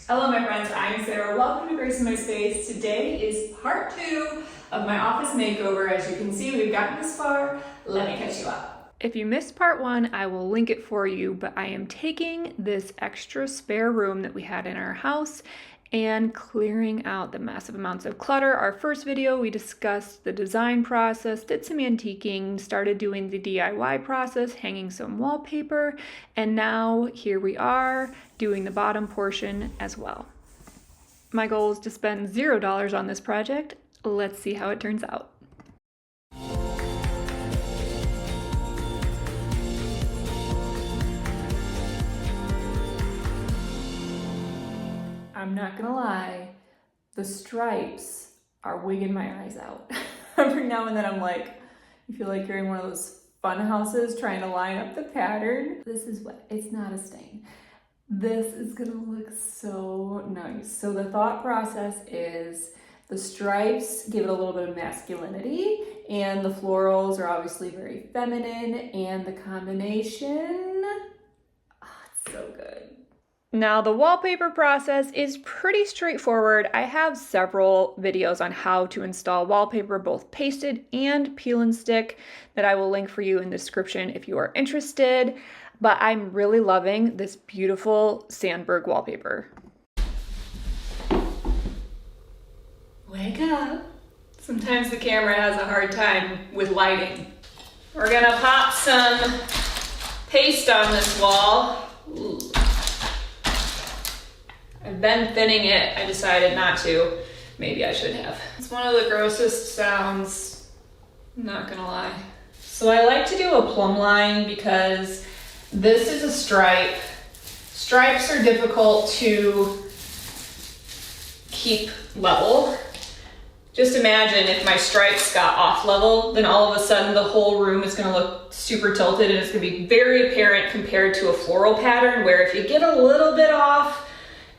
Hello my friends, I'm Sarah. Welcome to Grace in My Space. Today is part 2 of my office makeover. As you can see, we've gotten this far. Let me catch you up. If you missed part 1, I will link it for you, but I am taking this extra spare room that we had in our house and clearing out the massive amounts of clutter. Our first video, we discussed the design process, did some antiquing, started doing the DIY process, hanging some wallpaper, and now here we are doing the bottom portion as well. My goal is to spend $0 on this project. Let's see how it turns out. I'm not gonna lie, the stripes are wigging my eyes out. Every now and then I'm like, you feel like you're in one of those fun houses trying to line up the pattern. This is wet, it's not a stain. This is gonna look so nice. So the thought process is the stripes give it a little bit of masculinity and the florals are obviously very feminine and the combination, it's so good. Now the wallpaper process is pretty straightforward. I have several videos on how to install wallpaper, both pasted and peel and stick, that I will link for you in the description if you are interested. But I'm really loving this beautiful Sandberg wallpaper. Wake up. Sometimes the camera has a hard time with lighting. We're gonna pop some paste on this wall. Ooh. I've been thinning it. I decided not to. Maybe I should have. It's one of the grossest sounds, I'm not gonna lie. So I like to do a plumb line because this is a stripe. Stripes are difficult to keep level. Just imagine if my stripes got off level, then all of a sudden the whole room is gonna look super tilted and it's gonna be very apparent compared to a floral pattern where if you get a little bit off,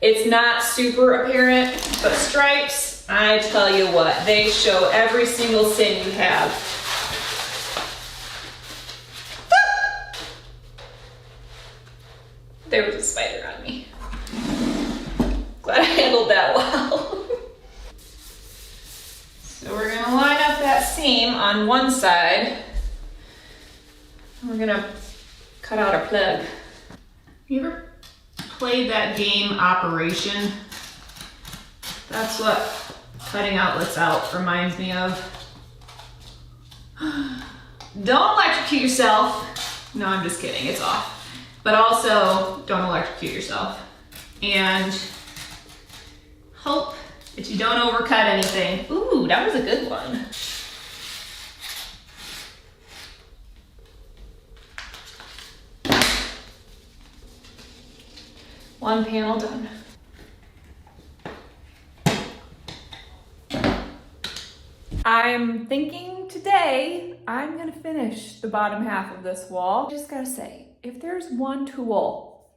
it's not super apparent, but stripes, I tell you what, they show every single sin you have. There was a spider on me. Glad I handled that well. So we're gonna line up that seam on one side. We're gonna cut out our plug. You ever played that game Operation? That's what cutting outlets out reminds me of. Don't electrocute yourself. No, I'm just kidding, it's off. But also, don't electrocute yourself. And hope that you don't overcut anything. Ooh, that was a good one. One panel done. I'm thinking today I'm gonna finish the bottom half of this wall. I just gotta say, if there's one tool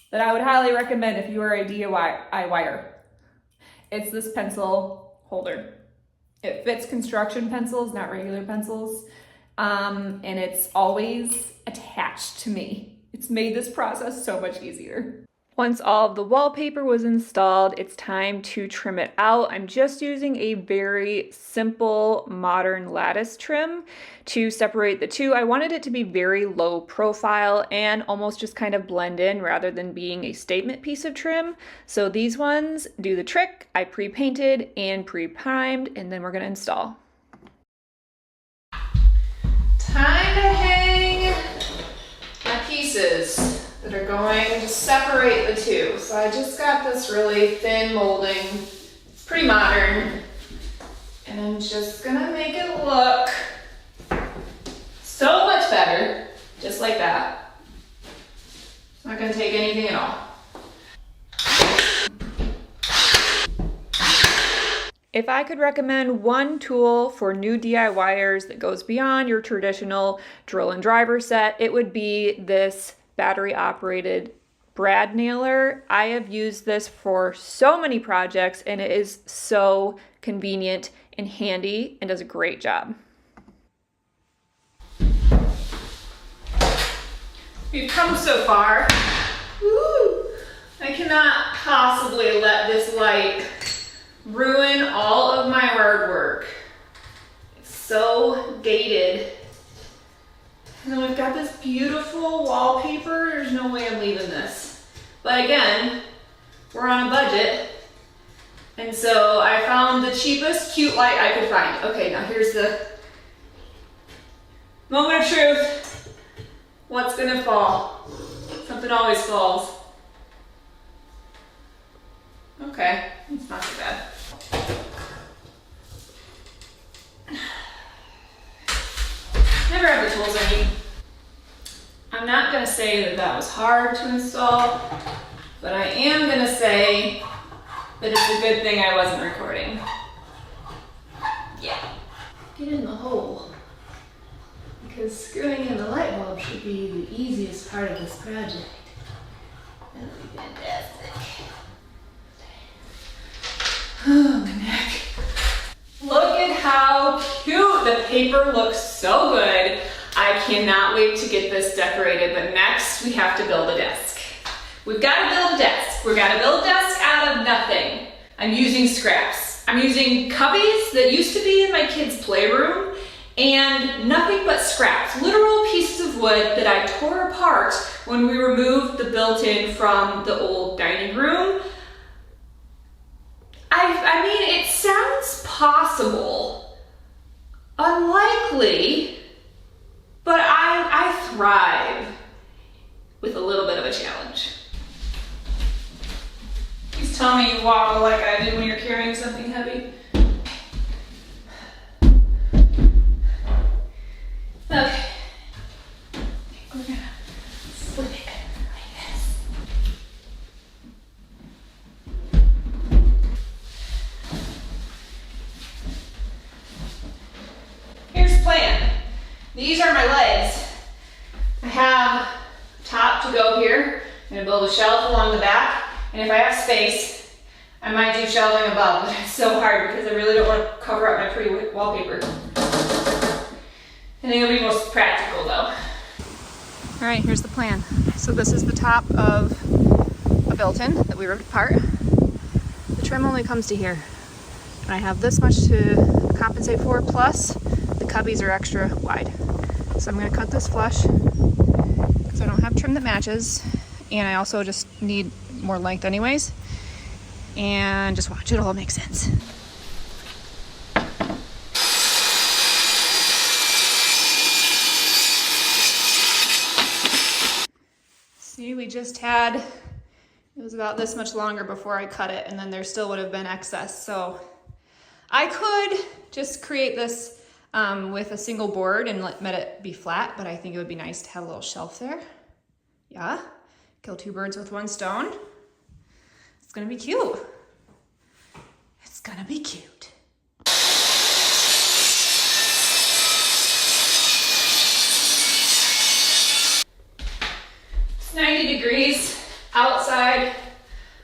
that I would highly recommend if you are a DIYer, it's this pencil holder. It fits construction pencils, not regular pencils, and it's always attached to me. It's made this process so much easier. Once all of the wallpaper was installed, it's time to trim it out. I'm just using a very simple modern lattice trim to separate the two. I wanted it to be very low profile and almost just kind of blend in rather than being a statement piece of trim. So these ones do the trick. I pre-painted and pre-primed, and then we're gonna install. Time to hang my pieces that are going to separate the two. So I just got this really thin molding, it's pretty modern, and I'm just gonna make it look so much better, just like that. It's not gonna take anything at all. If I could recommend one tool for new DIYers that goes beyond your traditional drill and driver set, it would be this battery operated brad nailer. I have used this for so many projects and it is so convenient and handy and does a great job. We've come so far. Woo! I cannot possibly let this light ruin all of my hard work. It's so dated. And then we've got this beautiful wallpaper. There's no way I'm leaving this. But again, we're on a budget. And so I found the cheapest cute light I could find. Okay, now here's the moment of truth. What's gonna fall? Something always falls. Okay, it's not too bad. Never have the tools I need. I'm not gonna say that that was hard to install, but I am gonna say that it's a good thing I wasn't recording. Yeah. Get in the hole. Because screwing in the light bulb should be the easiest part of this project. That'll be fantastic. Oh, my neck. Look at how cute. The paper looks so good. I cannot wait to get this decorated, but next we have to build a desk. We've got to build a desk. We've got to build a desk out of nothing. I'm using scraps. I'm using cubbies that used to be in my kids' playroom and nothing but scraps. Literal pieces of wood that I tore apart when we removed the built-in from the old dining room. I mean, it sounds possible, unlikely, but I thrive with a little bit of a challenge. Please tell me you waddle like I did when you're carrying something heavy. Okay. We're gonna flip it like this. Here's the plan. These are my legs. I have a top to go here. I'm gonna build a shelf along the back, and if I have space, I might do shelving above, but it's so hard because I really don't want to cover up my pretty wallpaper. I think it'll be most practical though. All right, here's the plan. So this is the top of a built-in that we ripped apart. The trim only comes to here. And I have this much to compensate for, plus the cubbies are extra wide. So I'm gonna cut this flush because I don't have trim that matches. And I also just need more length anyways. And just watch, it'll all make sense. See, we just had, it was about this much longer before I cut it, and then there still would have been excess. So I could just create this with a single board and let it be flat, but I think it would be nice to have a little shelf there. Yeah, kill two birds with one stone. It's gonna be cute. It's gonna be cute. It's 90 degrees outside.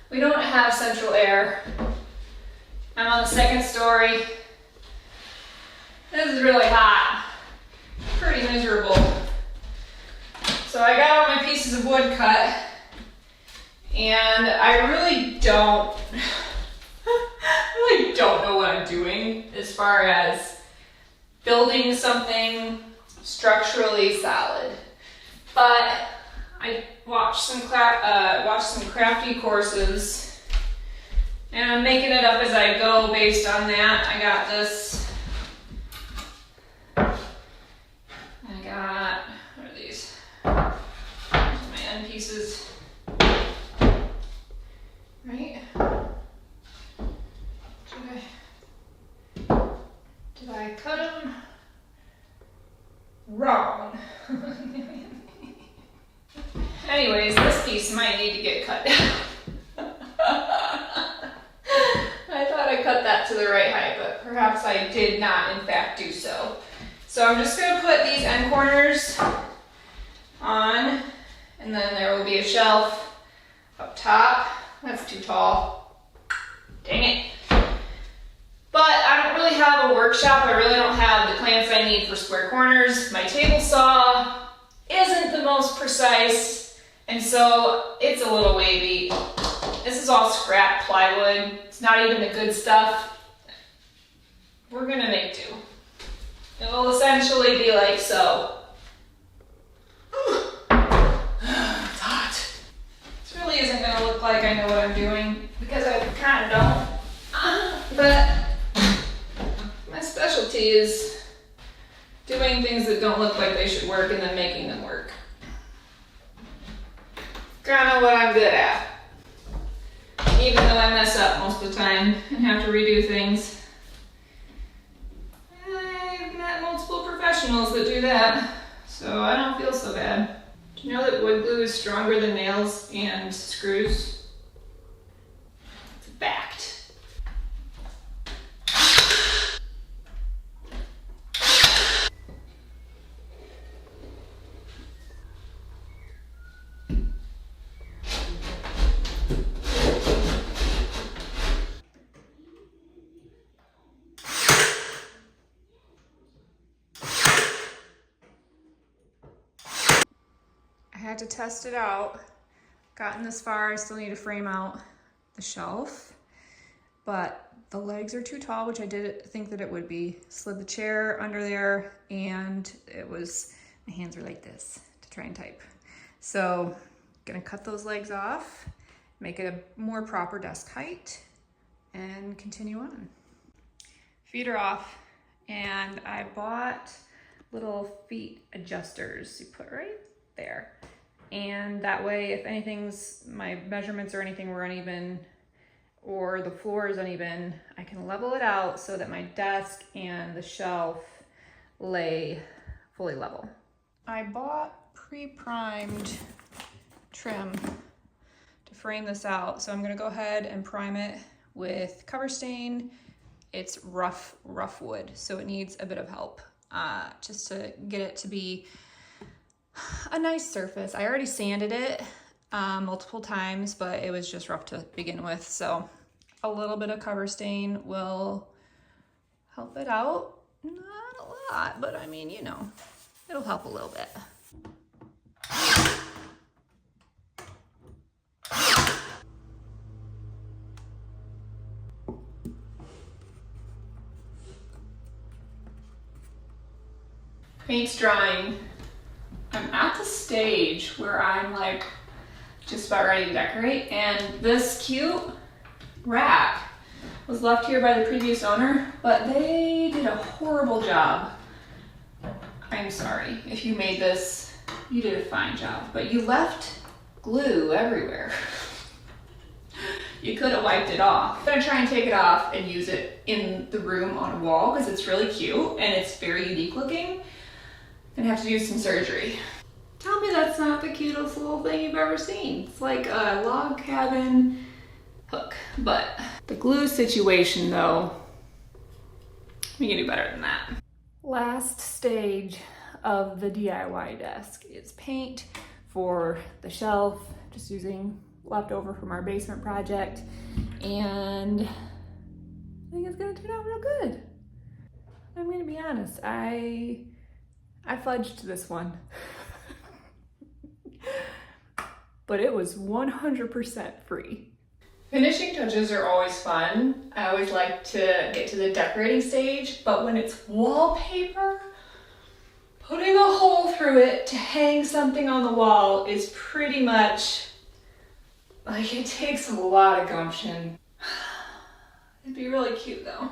We don't have central air. I'm on the second story. This is really hot. Pretty miserable. So I got all my pieces of wood cut, and I really don't know what I'm doing as far as building something structurally solid. But I watched some crafty courses, and I'm making it up as I go based on that. I got this. What are these? My end pieces. Right? Did I cut them wrong? Anyways, this piece might need to get cut down. I thought I cut that to the right height, but perhaps I did not in fact do so. So I'm just gonna put these end corners on, and then there will be a shelf up top. That's too tall. Dang it. But I don't really have a workshop. I really don't have the clamps I need for square corners. My table saw isn't the most precise, and so it's a little wavy. This is all scrap plywood. It's not even the good stuff. We're gonna make do. It will essentially be like so. It's hot. This really isn't gonna look like I know what I'm doing because I kind of don't. But my specialty is doing things that don't look like they should work and then making them work. Kind of what I'm good at. Even though I mess up most of the time and have to redo things. I've met multiple professionals that do that, so I don't feel so bad. Do you know that wood glue is stronger than nails and screws? It's a fact. I had to test it out. Gotten this far, I still need to frame out the shelf, but the legs are too tall, which I did think that it would be. Slid the chair under there and it was, my hands are like this to try and type. So gonna cut those legs off, make it a more proper desk height and continue on. Feet are off and I bought little feet adjusters you put right there. And that way, if my measurements or anything were uneven or the floor is uneven, I can level it out so that my desk and the shelf lay fully level. I bought pre-primed trim to frame this out. So I'm gonna go ahead and prime it with cover stain. It's rough wood, so it needs a bit of help just to get it to be a nice surface. I already sanded it multiple times, but it was just rough to begin with. So a little bit of cover stain will help it out. Not a lot, but I mean, you know, it'll help a little bit. Paint's drying. I'm at the stage where I'm like just about ready to decorate, and this cute rack was left here by the previous owner, but they did a horrible job. I'm sorry if you made this, you did a fine job, but you left glue everywhere. You could have wiped it off. I'm gonna try and take it off and use it in the room on a wall because it's really cute and it's very unique looking. Gonna have to do some surgery. Tell me that's not the cutest little thing you've ever seen. It's like a log cabin hook. But the glue situation though, we can do better than that. Last stage of the DIY desk is paint for the shelf, just using leftover from our basement project. And I think it's gonna turn out real good. I'm gonna be honest, I fudged this one. But it was 100% free. Finishing touches are always fun. I always like to get to the decorating stage, but when it's wallpaper, putting a hole through it to hang something on the wall is pretty much, like, it takes a lot of gumption. It'd be really cute though.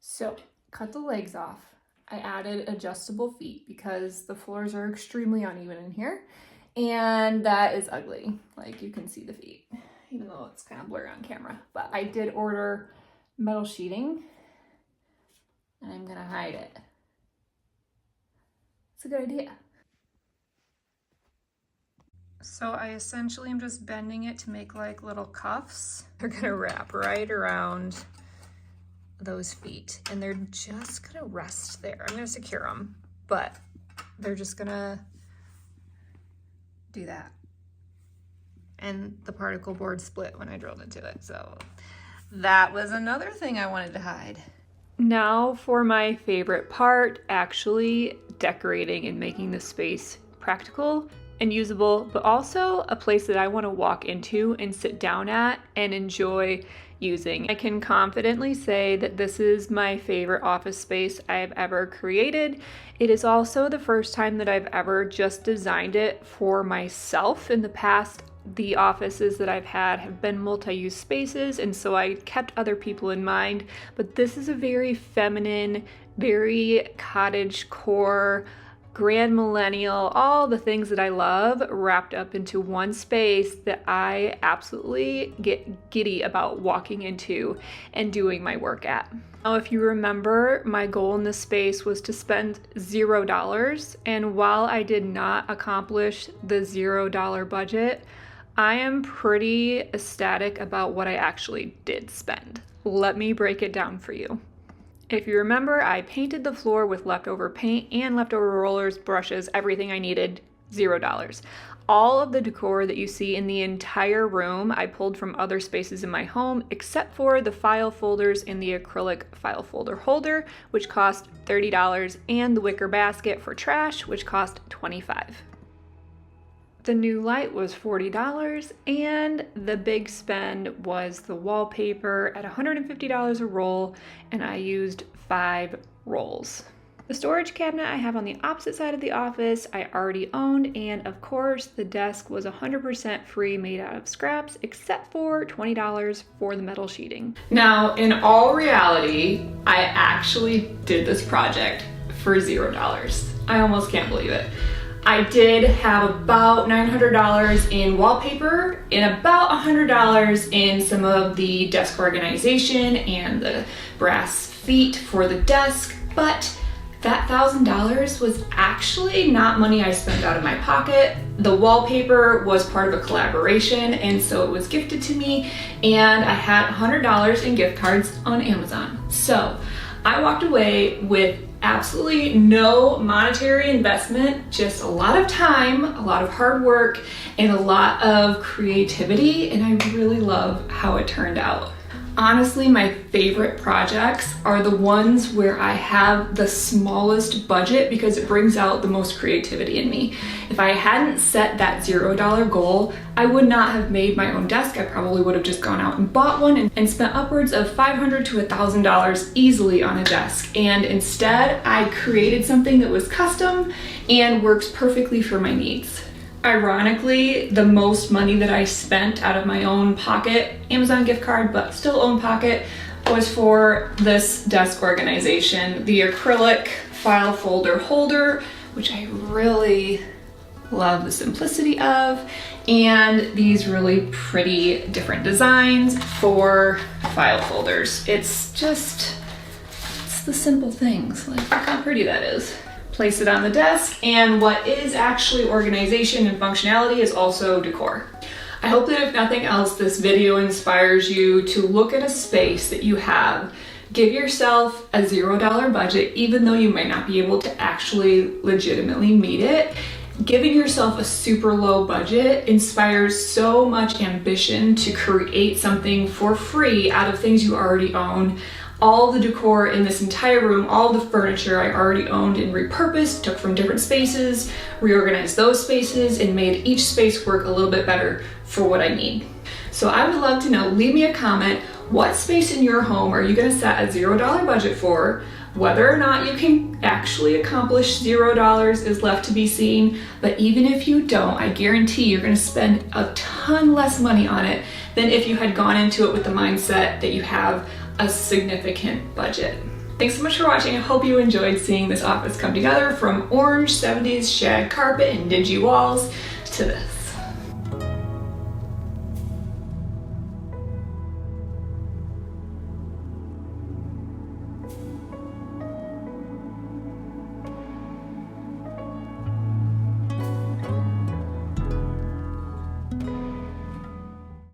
So, cut the legs off. I added adjustable feet because the floors are extremely uneven in here, and that is ugly. Like, you can see the feet, even though it's kind of blurry on camera. But I did order metal sheeting, and I'm gonna hide it. It's a good idea. So I essentially am just bending it to make like little cuffs. They're gonna wrap right around those feet and they're just gonna rest there. I'm gonna secure them, but they're just gonna do that. and the particle board split when I drilled into it. So that was another thing I wanted to hide. Now for my favorite part, actually decorating and making the space practical and usable, but also a place that I want to walk into and sit down at and enjoy using. I can confidently say that this is my favorite office space I have ever created. It is also the first time that I've ever just designed it for myself. In the past, the offices that I've had have been multi-use spaces, and so I kept other people in mind, but this is a very feminine, very cottage core, grand millennial, all the things that I love wrapped up into one space that I absolutely get giddy about walking into and doing my work at. Now, if you remember, my goal in this space was to spend $0, and while I did not accomplish the $0 budget, I am pretty ecstatic about what I actually did spend. Let me break it down for you. If you remember, I painted the floor with leftover paint and leftover rollers, brushes, everything I needed, $0. All of the decor that you see in the entire room, I pulled from other spaces in my home, except for the file folders and the acrylic file folder holder, which cost $30, and the wicker basket for trash, which cost $25. The new light was $40, and the big spend was the wallpaper at $150 a roll, and I used 5 rolls. The storage cabinet I have on the opposite side of the office I already owned, and of course the desk was 100% free, made out of scraps, except for $20 for the metal sheeting. Now, in all reality, I actually did this project for $0. I almost can't believe it. I did have about $900 in wallpaper and about $100 in some of the desk organization and the brass feet for the desk, but that $1,000 was actually not money I spent out of my pocket. The wallpaper was part of a collaboration, and so it was gifted to me, and I had $100 in gift cards on Amazon. So I walked away with absolutely no monetary investment, just a lot of time, a lot of hard work, and a lot of creativity, and I really love how it turned out. Honestly, my favorite projects are the ones where I have the smallest budget because it brings out the most creativity in me. If I hadn't set that $0 goal, I would not have made my own desk. I probably would have just gone out and bought one and spent upwards of $500 to $1,000 easily on a desk. And instead, I created something that was custom and works perfectly for my needs. Ironically, the most money that I spent out of my own pocket, Amazon gift card, but still own pocket, was for this desk organization, the acrylic file folder holder, which I really love the simplicity of, and these really pretty different designs for file folders. It's the simple things. Like, look how pretty that is. Place it on the desk, and what is actually organization and functionality is also decor. I hope that if nothing else, this video inspires you to look at a space that you have. Give yourself a $0 budget, even though you might not be able to actually legitimately meet it. Giving yourself a super low budget inspires so much ambition to create something for free out of things you already own. All the decor in this entire room, all the furniture I already owned and repurposed, took from different spaces, reorganized those spaces, and made each space work a little bit better for what I need. So I would love to know, leave me a comment, what space in your home are you gonna set a $0 budget for? Whether or not you can actually accomplish $0 is left to be seen, but even if you don't, I guarantee you're gonna spend a ton less money on it than if you had gone into it with the mindset that you have a significant budget. Thanks so much for watching. I hope you enjoyed seeing this office come together, from orange 70s shag carpet and dingy walls to this.